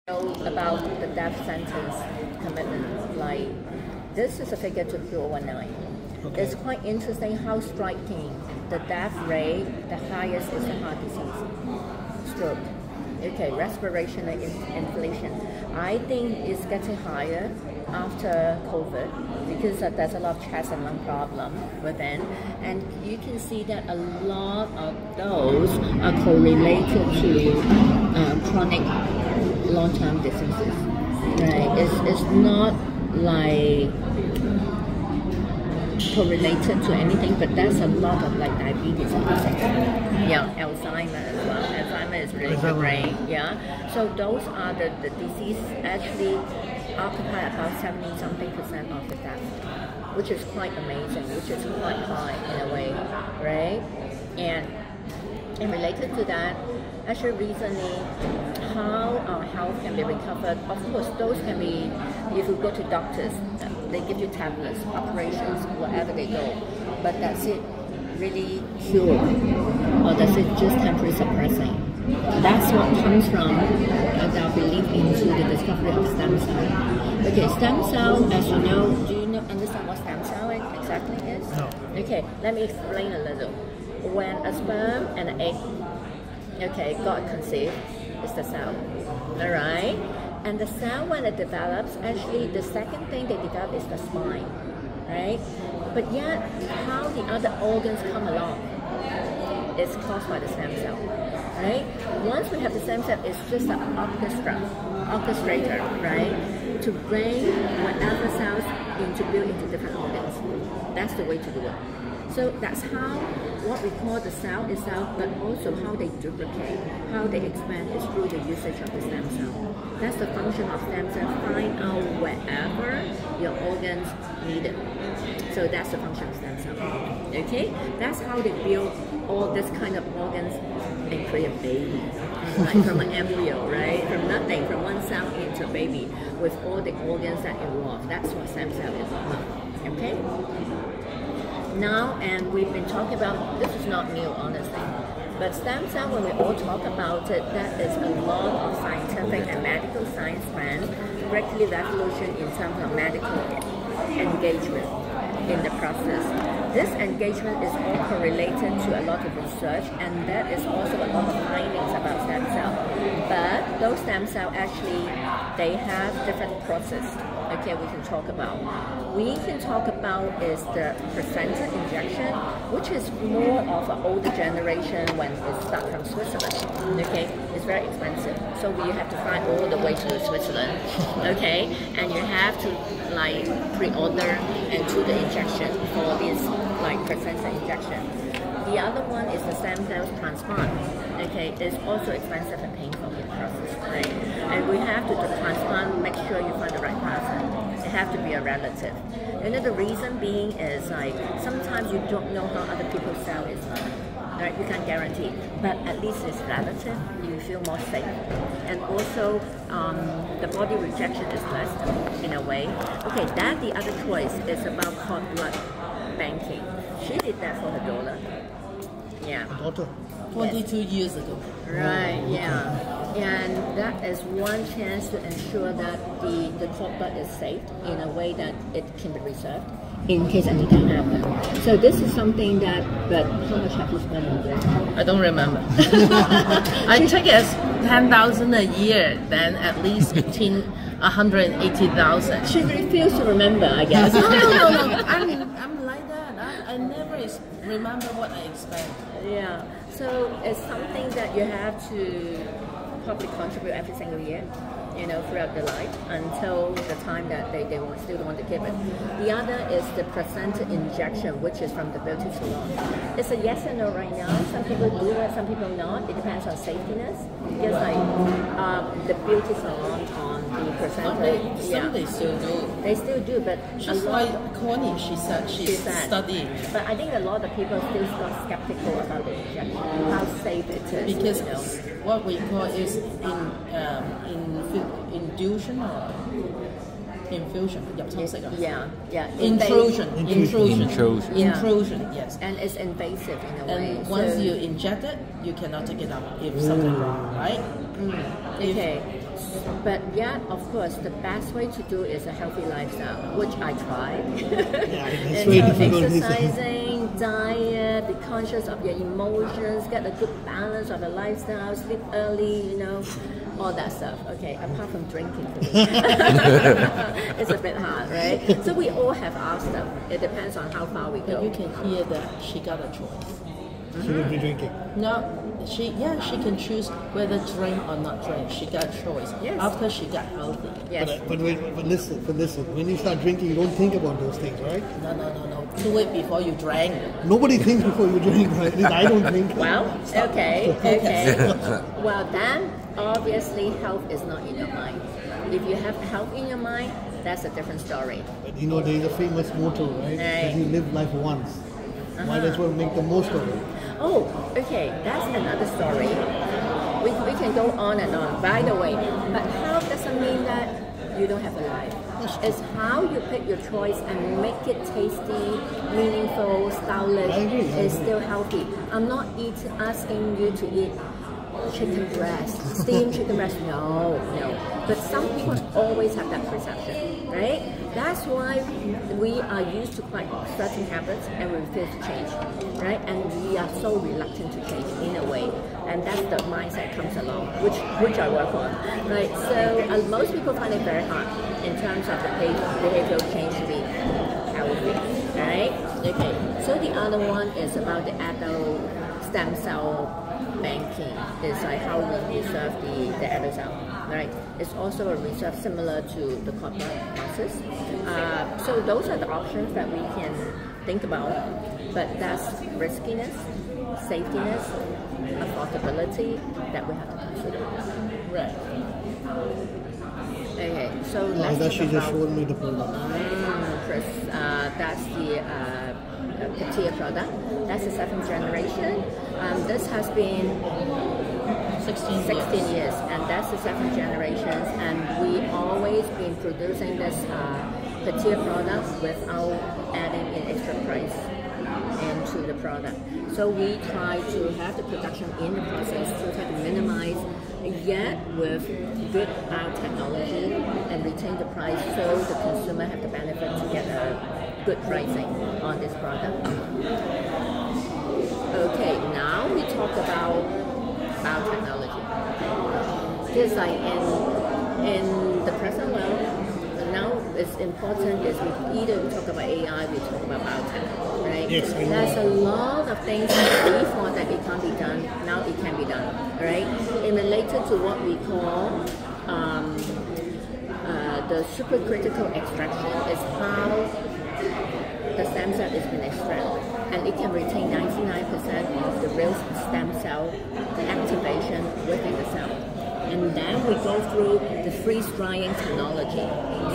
About the death sentence commitment, like this is a figure to 2019. Okay. It's quite interesting how striking the death rate, the highest is the heart disease, stroke, okay, respiratory inflation. I think it's getting higher after COVID because there's a lot of chest and lung problem within, and you can see that a lot of those are correlated to chronic long-term diseases, right? It's not like correlated to anything, but there's a lot of like diabetes and yeah, Alzheimer as well. Alzheimer is really the brain, yeah. So those are the disease actually occupy about 70-something% of the death, which is quite amazing, which is quite high in a way, right? And related to that, actually recently, how our health can be recovered. Of course, those can be, if you go to doctors, they give you tablets, operations, wherever they go. But does it really cure, or does it just temporarily suppressing? That's what comes from our belief into the discovery of stem cell. Okay, stem cell, as you know, do you understand what stem cell exactly is? No. Okay, let me explain a little. When a sperm and an egg, okay, got conceived, it's the cell, all right? And the cell, when it develops, actually the second thing they develop is the spine, right? But yet, how the other organs come along is caused by the stem cell, right? Once we have the stem cell, it's just an orchestrator, right? To bring whatever cells to build into different organs. That's the way to do it. So that's how what we call the cell itself, but also how they duplicate, how they expand is through the usage of the stem cell. That's the function of stem cell, find out wherever your organs need it. So that's the function of stem cell. Okay? That's how they build all this kind of organs and create a baby. Like from an embryo, right? From nothing, from one cell into a baby with all the organs that involve. That's what stem cell is all about. Okay? Now, and we've been talking about, this is not new honestly, but stem cell, when we all talk about it, that is a lot of scientific and medical science trend, greatly revolution in terms of medical engagement in the process. This engagement is all correlated to a lot of research, and that is also a lot of findings about stem cell. But those stem cells actually, they have different process. Okay, we can talk about. We can talk about is the placenta injection, which is more of an older generation when it starts from Switzerland. Okay, it's very expensive, so you have to fly all the way to Switzerland. Okay, and you have to like pre-order and do the injection for this like placenta injection. The other one is the stem cell transplant. Okay, it's also expensive and painful in the process, right? And we have to transplant, make sure you find the right person. It has to be a relative. And then the reason being is like sometimes you don't know how other people's cell is like, right? You can't guarantee, but at least it's relative. You feel more safe, and also the body rejection is less in a way. Okay, that the other choice is about cord blood banking. She did that for her daughter. Yeah. Daughter. 22 years ago. Right, yeah. And that is one chance to ensure that the cord blood is safe in a way that it can be reserved in case anything happens. So this is something that, but how much have you spent on this? I don't remember. I take it as 10,000 a year, then at least 180,000. She refused to remember, I guess. No. I'm like that. I never remember what I spent. Yeah. So it's something that you have to probably contribute every single year, you know, throughout their life until the time that they still want to give it. The other is the placenta injection, which is from the beauty salon. It's a yes and no right now. Some people do it, some people not. It depends on safetiness. Just like the beauty salon on the placenta. Some they still do. They still do, but she's like Connie. She said she's studying. But I think a lot of people still skeptical about the injection, how safe it is. Because you know, what we call is induction or infusion. Intrusion. Yes. And it's invasive in a way. And once you inject it, you cannot take it out if something wrong, right? Okay. But yet, of course, the best way to do is a healthy lifestyle, which I tried. That's You very know, difficult. exercising, diet, be conscious of your emotions, get a good balance of your lifestyle, sleep early, you know, all that stuff. Okay, apart from drinking, it's a bit hard, right? So we all have our stuff. It depends on how far we But go. you can hear that she got a choice. She will be drinking. No, she can choose whether drink or not drink. She got choice Yes. after she got healthy. Yes. But listen. When you start drinking, you don't think about those things, right? No. Do it before you drink. Nobody thinks before you drink, right? At least I don't think. Well, okay. Well, then obviously health is not in your mind. If you have health in your mind, that's a different story. But you know, there is a famous motto, right? That you live life once. Might as well make the most of it. Oh, okay, that's another story. We can go on and on. By the way, but health doesn't mean that you don't have a life. It's how you pick your choice and make it tasty, meaningful, stylish. I agree. It's still healthy. I'm not asking you to eat chicken breast, steamed chicken breast. No. But some people always have that perception, right? That's why we are used to quite certain habits and we refuse to change, right? And we are so reluctant to change in a way, and that's the mindset comes along, which I work on, right? So most people find it very hard in terms of the behavioral change to be healthy, right? Okay. So the other one is about the adult stem cell banking. It's like how we reserve the adult cell. Right, it's also a reserve similar to the cord blood process. So those are the options that we can think about, but that's riskiness, safetyness, affordability that we have to consider. Right. Okay, so let's That she talk just about showed me the product. Chris. That's the Petia product. That's the 7th generation. This has been 16 years, and that's the 7th generations, and we always been producing this Petia product without adding in extra price into the product. So we try to have the production in the process to try to minimize, yet with good technology and retain the price, so the consumer have the benefit to get a good pricing on this product. Okay, now we talk about biotechnology. Just like in the present world, now it's important is we either talk about AI, we talk about biotech, right? Yes, I know. There's a lot of things that we thought that it can't be done, now it can be done, right? In related to what we call the supercritical extraction is how the stem cell is being extracted, and it can retain 99% of the real stem cell activation within the cell. And then we go through the freeze-drying technology.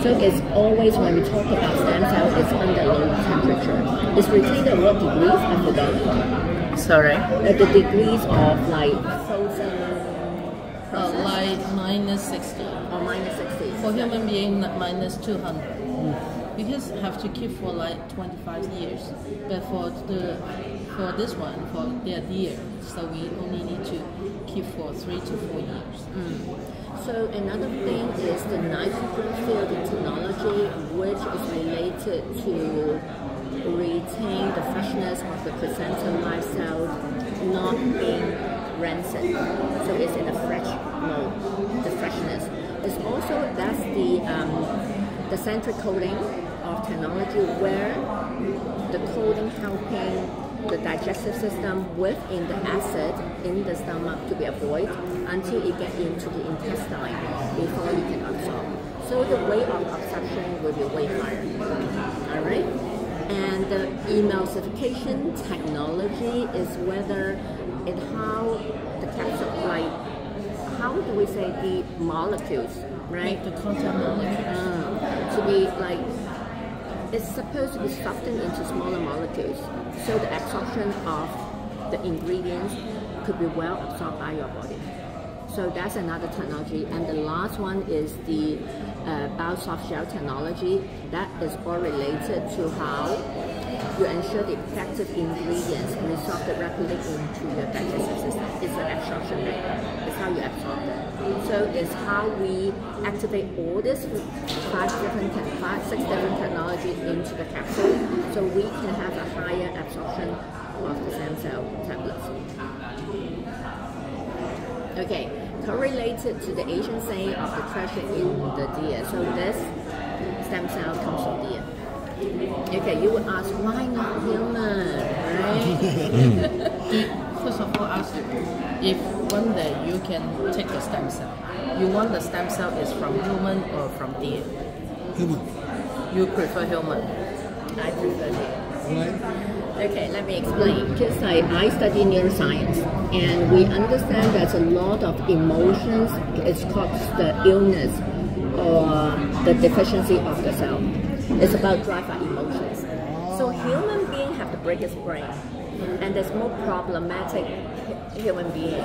So it's always when we talk about stem cell, it's under low temperature. It's retained at what degrees? I forgot. Sorry. The degrees of like frozen process. Like -60. Or -60. For human being, -200. Because have to keep for like 25 years, but for this one, for their deer, so we only need to keep for 3 to 4 years. So another thing is the nitrogen filled technology, which is related to retain the freshness of the placenta live cells not being rancid. So it's in a fresh mode, the freshness. It's also, that's the centric coating of technology, where the coating helping the digestive system within the acid in the stomach to be avoided until it gets into the intestine before you can absorb. So the rate of absorption will be way higher. Alright? And the emulsification technology is whether it how the capsule, like how do we say the molecules, right? Make the contact molecules. To be like, it's supposed to be softened into smaller molecules, so the absorption of the ingredients could be well absorbed by your body. So that's another technology. And the last one is the biosoft gel technology. That is all related to how you ensure the effective ingredients resolve directly into your digestive system. It's the absorption rate. It's how you absorb it. So it's how we activate all these 6 different technologies into the capsule, so we can have a higher absorption of the stem cell tablets. Okay, correlated to the Asian saying of the treasure in the deer. So this stem cell comes from deer. Okay, you would ask, why not human, right? First of all, ask you, if one day you can take the stem cell, you want the stem cell is from human or from deer? Human. You prefer human? I prefer deer. Right? Okay, let me explain. Because I study neuroscience, and we understand there's a lot of emotions. It's called the illness or the deficiency of the cell. It's about drive our emotions. So human beings have the biggest brain, and there's more problematic human being.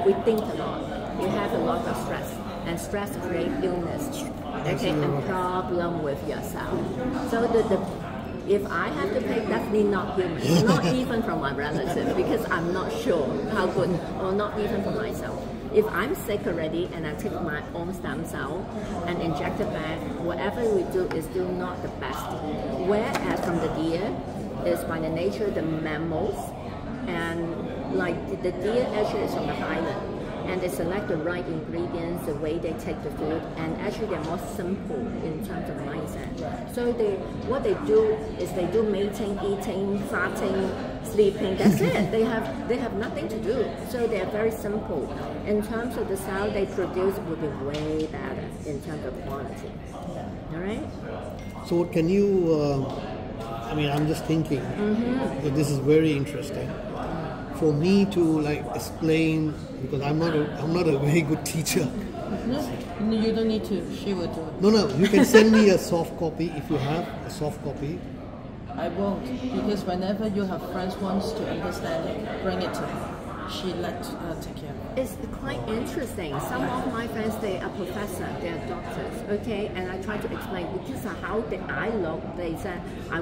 We think a lot. We have a lot of stress, and stress creates illness. Okay, and problem with yourself. So if I have to pick, definitely not human, not even from my relative, because I'm not sure how good, or not even for myself. If I'm sick already and I take my own stem cell and inject it back, whatever we do is still not the best. Whereas from the deer, is by the nature the mammals, and like the deer actually is from the highland. And they select the right ingredients, the way they take the food, and actually they're more simple in terms of mindset. So what they do is they do mating, eating, farting, sleeping. That's it. They have nothing to do. So they're very simple. In terms of the cell they produce would be way better in terms of quality. All right. So can you? I mean, I'm just thinking that this is very interesting. For me to like explain, because I'm not a very good teacher. No, you don't need to. She will do it. No, you can send me a soft copy if you have a soft copy. I won't, because whenever you have friends wants to understand it, bring it to her. She let take care of it. It's quite interesting. Some of my friends, they are professors, they are doctors, okay? And I try to explain, because of how I look, they said, I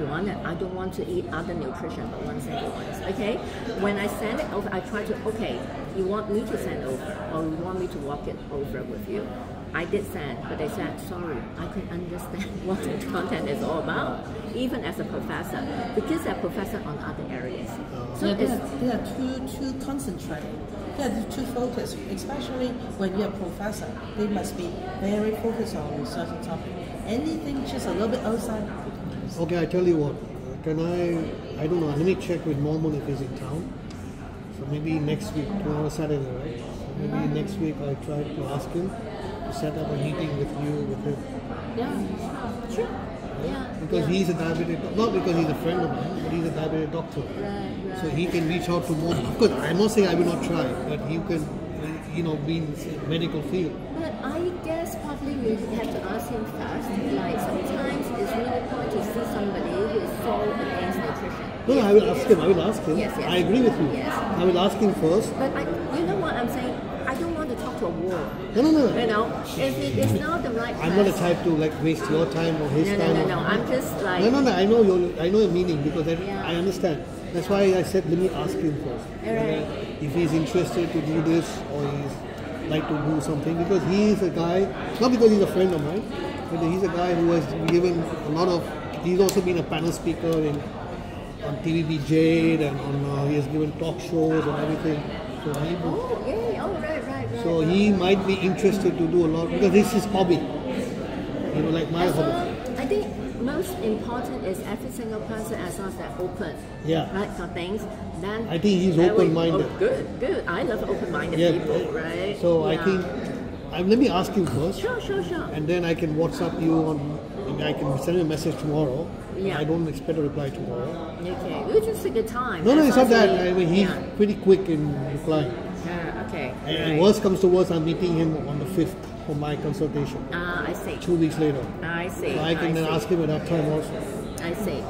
don't want to eat other nutrition but one single ones, okay? When I send it over, I try to, okay, you want me to send over, or you want me to walk it over with you? I did send, but they said, sorry, I couldn't understand what the content is all about, even as a professor, because they're professor on other areas. So yeah, they are too concentrated. They are too focused, especially when you're a professor. They must be very focused on a certain topic. Anything just a little bit outside. Okay, I tell you what. Can I don't know. Let me check with Norman if he's in town. So maybe next week, tomorrow Saturday, right? So maybe next week I try to ask him to set up a meeting with you, with him. Yeah, sure. Yeah. Because he's a diabetic, not because he's a friend of mine, but he's a diabetic doctor. Right. So he can reach out to more. Of course, I'm not saying I will not try, but he can, be in the medical field. But I guess probably you have to ask him first. Like sometimes it's really important to see somebody who is so against nutrition. No, I will ask him. Yes. I agree with you. Yes. I will ask him first. But you know what I'm saying? I don't want to talk to a wall. No. You know, if it's not the right I'm not the type to like waste your time or his time. No. I'm just like... No. I know your meaning, because I understand. That's why I said let me ask him first. Right. If he's interested to do this or he's like to do something, because he is a guy, not because he's a friend of mine, but he's a guy who has given a lot of. He's also been a panel speaker on TVB Jade, and he has given talk shows and everything. So right. So he might be interested to do a lot, because this is hobby. Like my hobby. I think most important is every single person, as long as they're open, right, for things, then I think he's open-minded. Oh, good. I love open-minded people, right? So I think, let me ask him first. Sure. And then I can WhatsApp you I can send you a message tomorrow. Yeah. I don't expect a reply tomorrow. Okay, we'll just take your time. No, it's not that. I mean, he's pretty quick in replying. Okay. And worst comes to worst, I'm meeting him on the 5th for my consultation. I see. 2 weeks later. I see. So I can then ask him at that time also. I see.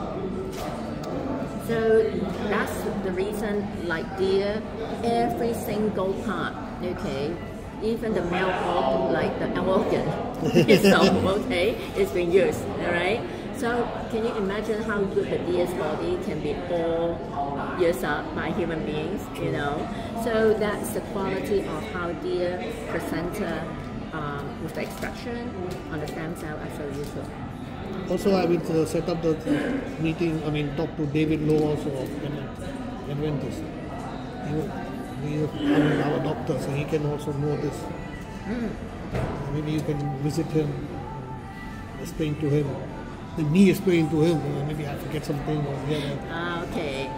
So that's the reason, like deer, every single part, okay, even the male organ, like the organ itself, okay, is being used, all right? So can you imagine how good the deer's body can be all used up by human beings, you know? So that's the quality of how deer placenta with the extraction on the stem cell are so useful. Also, I will set up the meeting, talk to David Lowe also of Adventist. He is our doctor, so he can also know this. Maybe you can visit him, explain to him. Then me explain to him, maybe I forget something or the other. Okay.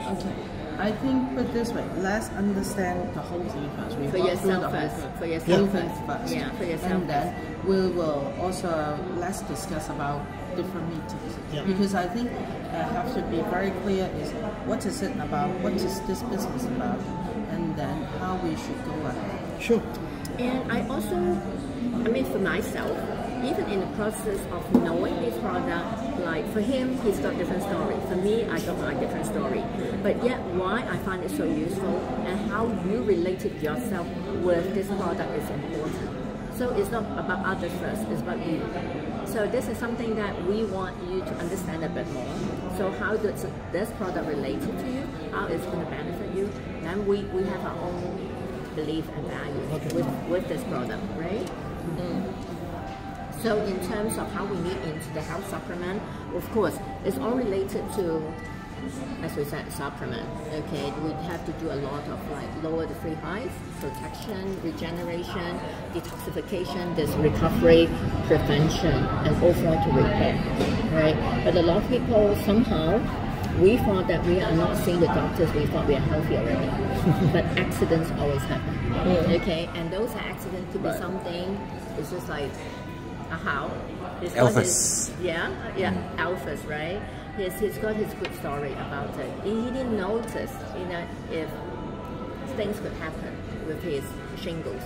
I think put this way, let's understand the whole thing first. For yourself first. For yourself first. Yeah, for yourself. And then we will also let's discuss about different meetings. Yeah. Because I think have to be very clear is what is it about, what is this business about, and then how we should go ahead. Sure. And I also, for myself, even in the process of knowing this product, like for him, he's got different story. For me, I got my different story. But yet, why I find it so useful and how you related yourself with this product is important. So it's not about others first, it's about you. So this is something that we want you to understand a bit more. So how does this product relate to you? How it's going to benefit you? Then we have our own belief and value with this product, right? So in terms of how we need into the health supplement, of course, it's all related to, as we said, supplement. Okay, we have to do a lot of lower the free highs, protection, regeneration, detoxification, this recovery, prevention, and overall to repair, right? But a lot of people somehow, we thought that we are not seeing the doctors, we thought we are healthy already. But accidents always happen, okay? And those accidents could be something, it's just like, how? Elvis. Elvis, right? He's got his good story about it. He didn't notice, if things could happen with his shingles,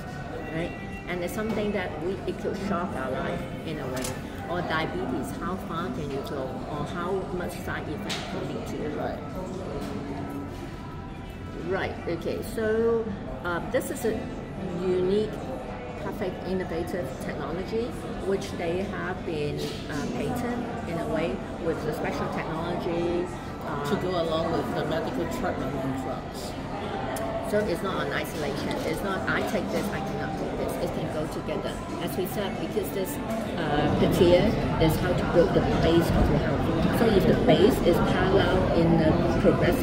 right? And it's something that it could shock our life in a way. Or diabetes, how far can you go? Or how much side effect can lead to it? Right, okay. So this is a unique, perfect, innovative technology which they have been patented in a way with the special technology to go along with the medical treatment and drugs. So it's not an isolation. It's not I take this, I cannot take this. It can go together. As we said, because this petia is how to build the base of your health. So if the base is parallel in the progress,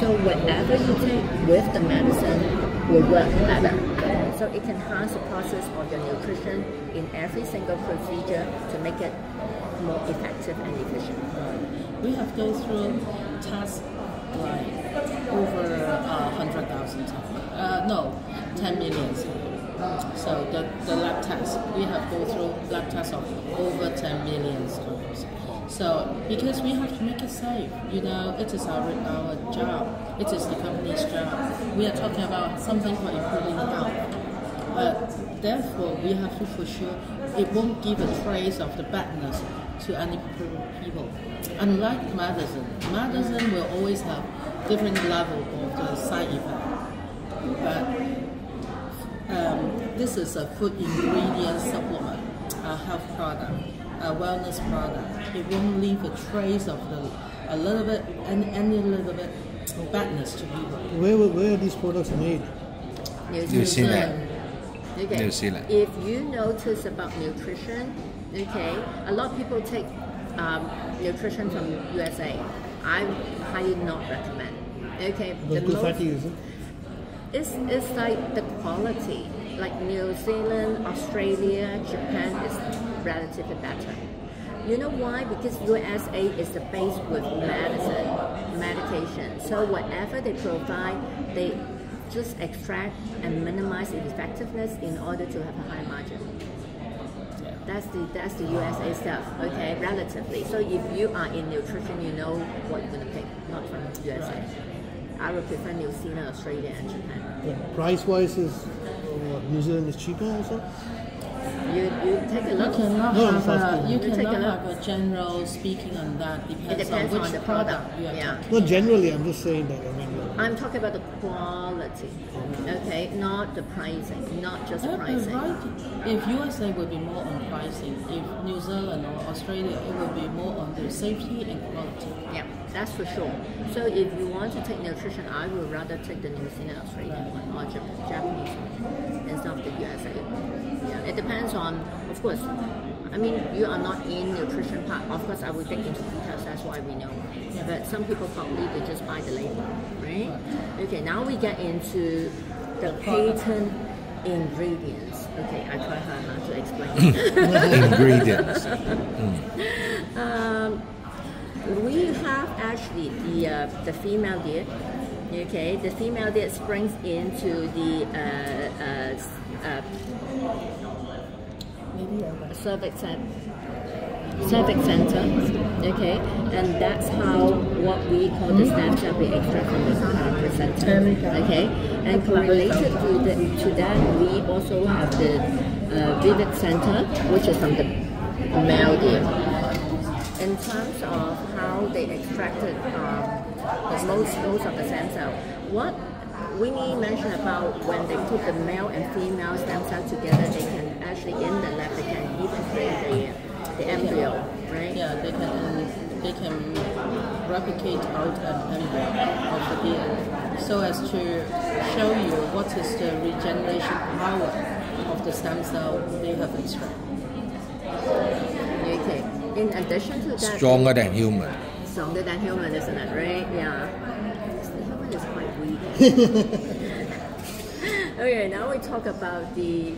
so whatever you take with the medicine will work better. So it can enhance the process of your nutrition in every single procedure to make it more effective and efficient. We have gone through tests like over 100,000 times. 10 million. So the lab test, we have gone through lab tests of over 10 million times. So because we have to make it safe, it is our job. It is the company's job. We are talking about something for improving health. But therefore, we have to for sure it won't give a trace of the badness to any people. Unlike medicine will always have different level of the side effect. But this is a food ingredient supplement, a health product, a wellness product. It won't leave a trace of any little bit badness to people. Where are these products made? New Zealand. Okay. New Zealand. If you notice about nutrition, a lot of people take nutrition from USA. I highly not recommend. The good fatty, is it? It's like the quality. Like New Zealand, Australia, Japan is relatively better. You know why? Because USA is the base with medication. So whatever they provide, they just extract and minimize the effectiveness in order to have a high margin. That's the USA stuff, relatively. So if you are in nutrition, you know what you're going to pick, not from USA. I would prefer New Zealand, Australia, and Japan. Price-wise, is New Zealand is cheaper also? You take a look. You cannot have a general speaking on that. It depends on which on the product. you are talking Not generally, I'm just saying that. I'm talking about the quality, okay, not the pricing, not just pricing. If USA would be more on pricing, if New Zealand or Australia, it would be more on the safety and quality. Yeah, that's for sure. So if you want to take nutrition, I would rather take the New Zealand, Australian one or Japanese one instead of the USA. Yeah, it depends on, of course. I mean, you are not in nutrition part. Of course, I will dig into details. That's why we know. Yeah. But some people probably they just buy the label, right? Okay, now we get into the patent ingredients. Okay, I try hard to explain. Ingredients. We have actually the female deer. Okay, the female deer springs into the cervix center, okay, and that's how what we call the stem cell we extract from the placenta, okay, and correlated to that we also have the vivid center, which is from the male deer. In terms of how they extracted most of the stem cell, what Winnie mentioned about when they put the male and female stem cell together, they can actually in the lab they can even create the embryo, right? Yeah, they can replicate out an embryo of the deer, so as to show you what is the regeneration power of the stem cell they have extracted. Okay. In addition to that, Stronger than human. Stronger than human, isn't it? Right? Yeah. The human is quite weak. Okay, now we talk about the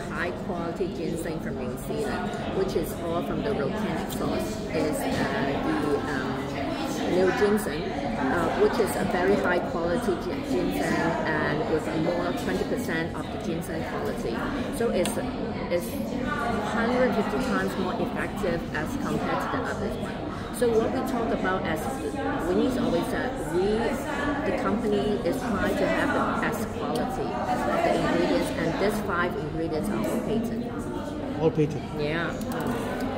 high quality ginseng from New Zealand, which is all from the volcanic source. Is the new ginseng, which is a very high quality ginseng and with more 20% of the ginseng quality. So it's 150 times more effective as compared to the other one. So what we talk about as Winnie's always said, the company is trying to have the best quality of the ingredients, and these 5 ingredients are all patent. All patent. Yeah,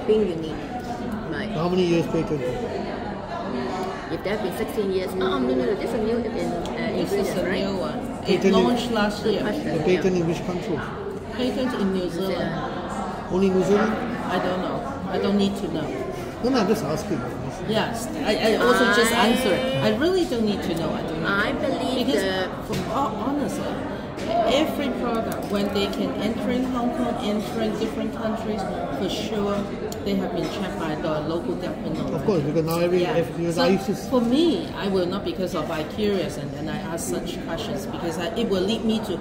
being unique. Right. How many years patent? If there have been 16 years, no, this is a new This is a right? new one. It Patent launched last year. The patent in which country? Patent in New Zealand. Only New Zealand? I don't know. I don't need to know. No, I'm just asking. Yes, I also just answered. I really don't need to know. I don't know. I believe because honestly, every product when they can enter in Hong Kong, enter in different countries, for sure they have been checked by the local government. Of course, because now because So I used to. for me, I will not, because of I curious and I ask such questions, because it will lead me to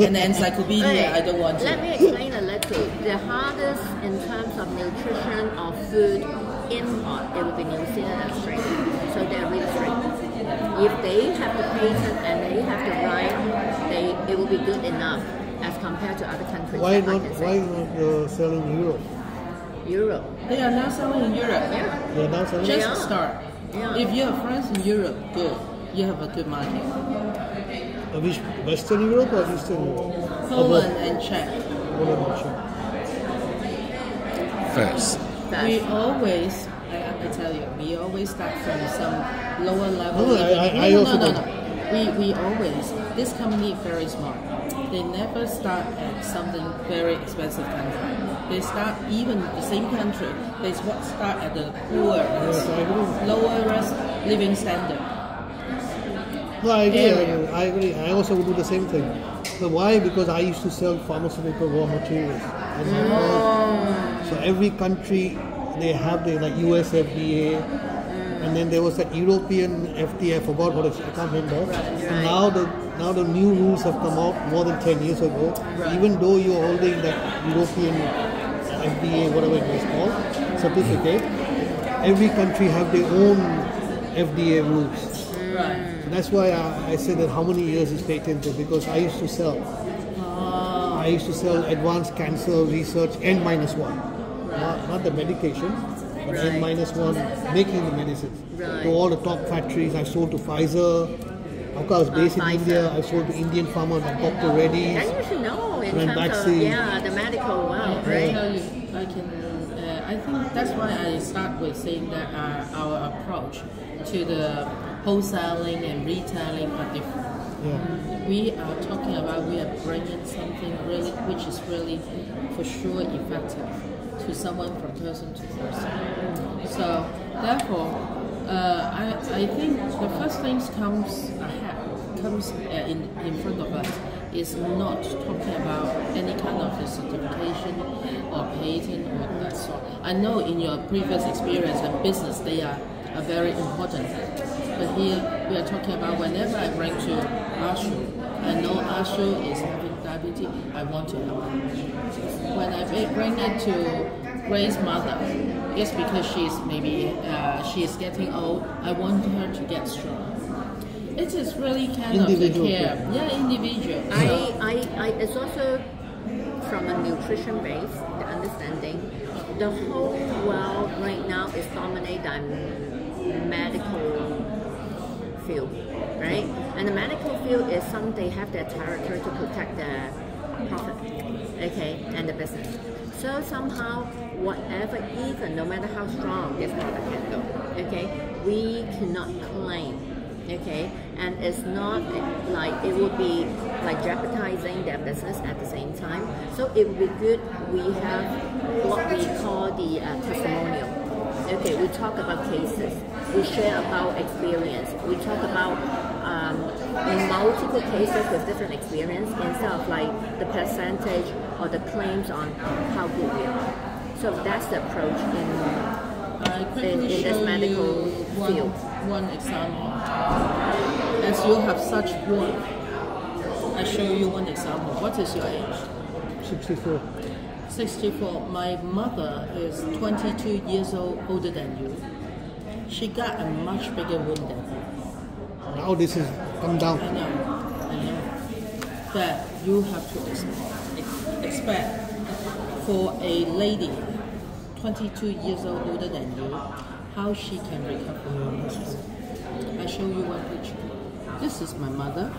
an encyclopedia. Okay, I don't want to. Let me explain a little. The hardest in terms of nutrition or food import, it will be New Zealand and Australia. So they're really strict. If they have the patent and they have the right, it will be good enough as compared to other countries. Why not selling in Europe? Europe. They are now selling in Europe. Yeah. They're now selling. Just Yeah. start. Yeah. If you have friends in Europe, good. You have a good market. Which Western Europe or Eastern Europe? Poland and Czech. Poland and Czech. First. We always, I tell you, we always start from some lower level. No, I also no. don't. We always, this company is very smart. They never start at something very expensive country. They start even the same country. They start at the Yes, I agree. lowest living standard. No, I agree. Area. I agree. I also would do the same thing. So why? Because I used to sell pharmaceutical raw materials. And so every country, they have the like US FDA, and then there was that European FDA. I forgot what it's. I can't remember. And now the new rules have come out more than 10 years ago. Even though you're holding that European FDA, whatever it was called, certificate, every country have their own FDA rules. Right. So that's why I said that how many years is patented, because I used to sell. I used to sell advanced cancer research N-1, not the medication, but N-1 making the medicines. To all the top factories, I sold to Pfizer. Of course, based in Pfizer. India, I sold to Indian farmers like Dr. Reddy's. And you should know in Red terms of vaccine. the medical world, I right? tell you, I think that's why I start with saying that our approach to the wholesaling and retailing are different. Yeah. We are talking about we are bringing something really, which is really for sure effective to someone from person to person. So therefore, I think the first things comes in front of us is not talking about any kind of the certification or patent or that sort. I know in your previous experience and business they are very important. But here we are talking about whenever I bring to Ashu, I know Ashu is having diabetes, I want to help her. When I bring it to Grace's mother, it's because she is getting old, I want her to get strong. It is really kind Individual of the care. Yeah, individual. It's also from a nutrition base, the understanding. The whole world right now is dominated by medical field, right? And the medical field is some they have their territory to protect their profit, okay, and the business. So somehow, whatever, even no matter how strong this product can go, okay, we cannot claim, okay, and it's not like it would be like jeopardizing their business at the same time. So it would be good we have what we call the testimonial. Okay, we talk about cases, we share about experience, we talk about multiple cases with different experience instead of like the percentage or the claims on how good we are. So that's the approach in this medical field. One example. As you have such work, I show you one example. What is your age? 64. 64. My mother is 22 years older than you. She got a much bigger wound than you. Now this is come down. I know. But you have to expect for a lady 22 years older than you, how she can recover. I show you one picture. This is my mother.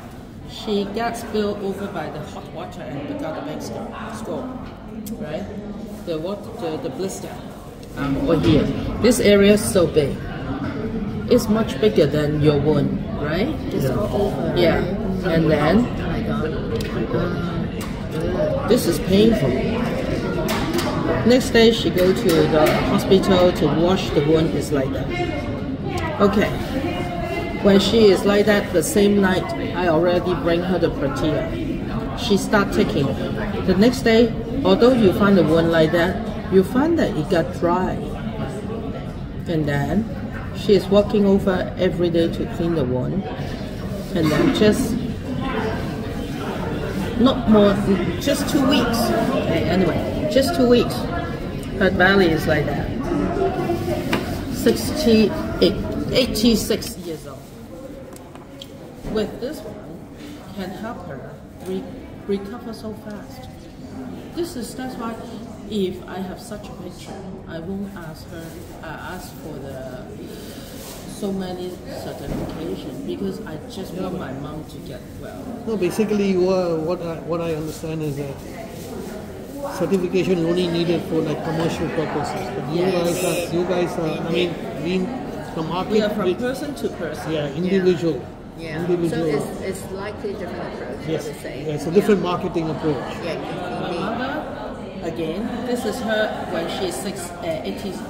She got spilled over by the hot water and got a big score, right? The blister over here. This area is so big. It's much bigger than your wound, right? It's all over. Yeah. And then Oh my God. this is painful. Next day she go to the hospital to wash the wound. Is like that. Okay. When she is like that, the same night I already bring her the protea. She start taking. The next day, although you find the wound like that, you find that it got dry. And then she is walking over every day to clean the wound. And then just 2 weeks. Okay, anyway, just 2 weeks. Her belly is like that. 86 years old. With this one, can help her recover so fast. That's why if I have such a picture, I won't ask for so many certification because I just want my mom to get well. No, basically, what I understand is that certification is only needed for like commercial purposes. But you guys are. I mean, the market. We are from person to person. Yeah, individual. Yeah. Individual. So it's likely a different approach. Yes, I would say. yeah, it's a different marketing approach. Yeah, My indeed. mother, again, this is her when she's 84.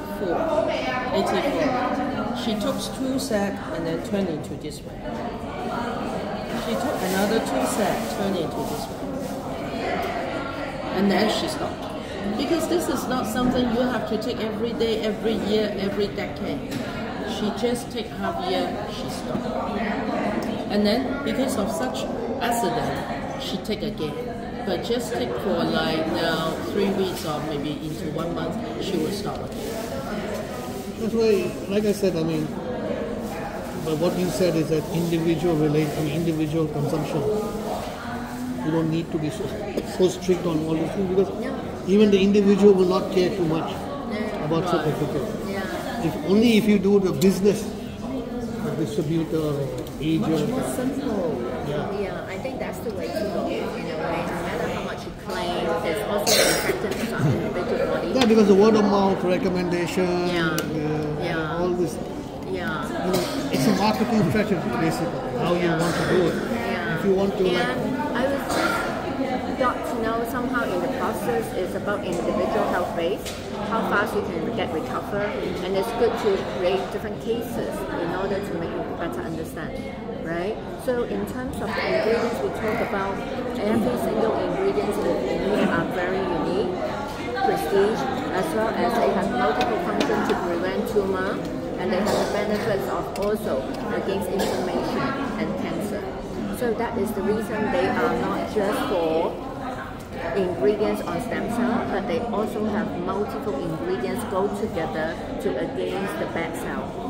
She took 2 sets and then turned into this one. She took another 2 sets, turned into this one. And then she stopped. Because this is not something you have to take every day, every year, every decade. She just take half year, she stopped. And then because of such accident, she take again. But just take for like now 3 weeks or maybe into 1 month, she will stop again. That's why, like I said, I mean, but what you said is that individual consumption. You don't need to be so strict on all these things because even the individual will not care too much about certificate. Yeah. If you do the business, a distributor or agent. Much more simple. Yeah. Yeah, I think that's the way to go in a way. No matter how much you claim, there's also the effectiveness on individual body. Yeah, because the word of mouth, recommendation, Yeah. all this. Yeah. You know, it's a marketing strategy basically. How you want to do it. Yeah. If you want to and like, I was just got to know somehow in the process is about individual health base, how fast you can get recovered, and it's good to create different cases in order to make you better understand, right? So in terms of the ingredients, we talk about every single ingredient in here are very unique, prestige, as well as they have multiple functions to prevent tumor, and they have the benefits of also against inflammation and cancer. So that is the reason they are not just for ingredients on stem cell, but they also have multiple ingredients go together to against the bad cell.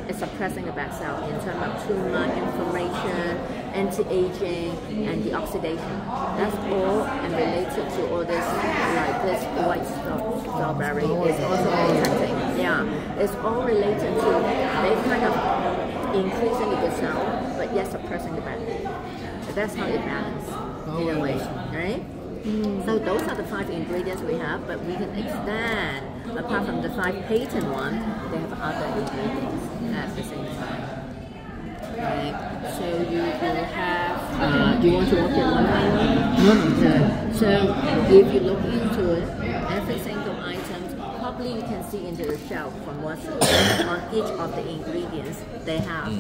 It's suppressing the bad cell in terms of tumor, inflammation, anti-aging, and the oxidation. That's all and related to all this, like this white strawberry is also protecting. Yeah, it's all related to they kind of increasing the good cell, but yet suppressing the bad. So that's how it balances in a way, right? So those are the 5 ingredients we have, but we can extend, apart from the 5 patent ones, they have other ingredients at the same time. Right? So you have, do you want to look at one by one? So if you look into it, every single item, probably you can see into the shelf from what's on each of the ingredients they have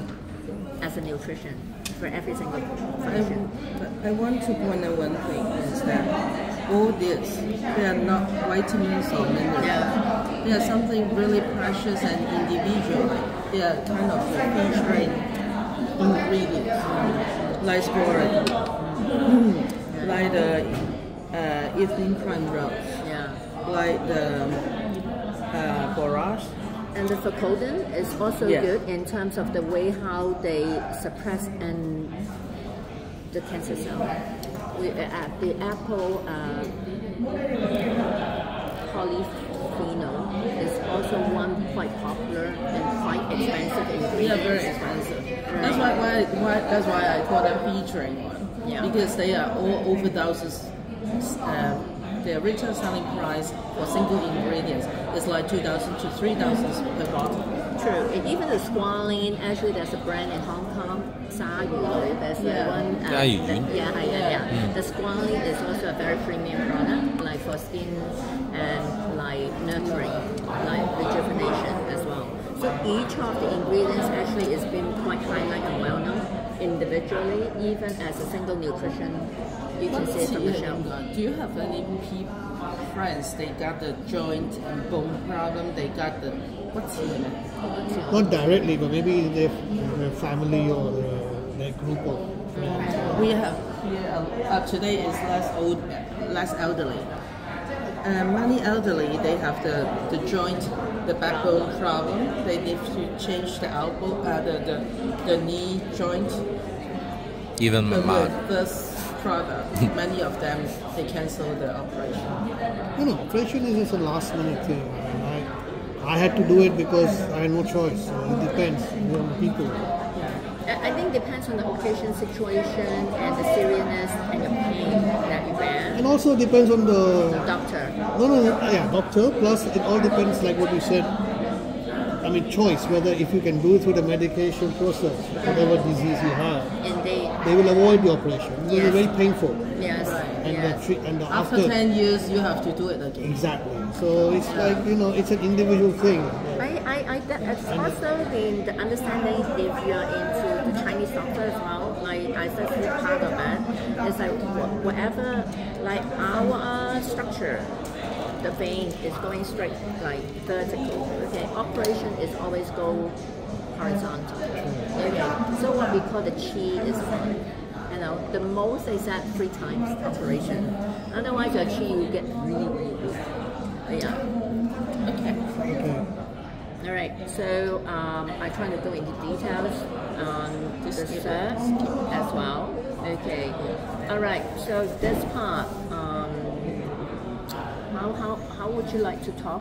as a nutrition for every single function. I want to point out one thing is that all this, they are not vitamins or minerals. Yeah. They are something really precious and individual. They are kind of featuring ingredients, like scoria, like the evening primrose, like the borage. And the facodin is also good in terms of the way how they suppress and the cancer cell. The apple polyphenol is also one quite popular and quite expensive ingredient. Yeah, very expensive. Right. That's why I call them featuring one. Yeah. Because they are all over thousands. The retail selling price for single ingredients is like 2,000 to 3,000 per bottle. True. And even the squalene, actually there's a brand in Hong Kong, there's one. The squalene is also a very premium product, like for skin and like nurturing, like rejuvenation as well. So each of the ingredients actually is being quite highlighted and well known individually, even as a single nutrition. You can see it from the shelf. Do you have any friends? They got the joint and bone problem. They got the what's it? Not directly, but maybe their family or their group of friends. We have here today is less elderly. Many elderly they have the joint, the backbone problem. They need to change the elbow, the knee joint. Even my mom. This product, many of them they cancel the operation. Operation is just a last minute thing. I had to do it because I had no choice. So it depends on people. I think it depends on the occasion, situation, and the seriousness and the pain that you bear. And also depends on the doctor. Doctor. Plus, it all depends, like what you said. I mean, choice, whether if you can do it through the medication process, whatever disease you have, and they will avoid the operation. It will be very painful. Yes. And after 10 years, you have to do it again. Exactly. So it's like, it's an individual thing. It's also been the understanding if you're into the Chinese doctor as well, like I said, part of it, it's like whatever, like our structure, the vein is going straight, like vertical. Okay, operation is always go horizontal. Okay, so what we call the chi is fine. The most they said 3 times operation. Otherwise, your chi will get really, really weak. Okay. All right. So I try to go into details on the search as well. Okay. All right. So this part, how would you like to talk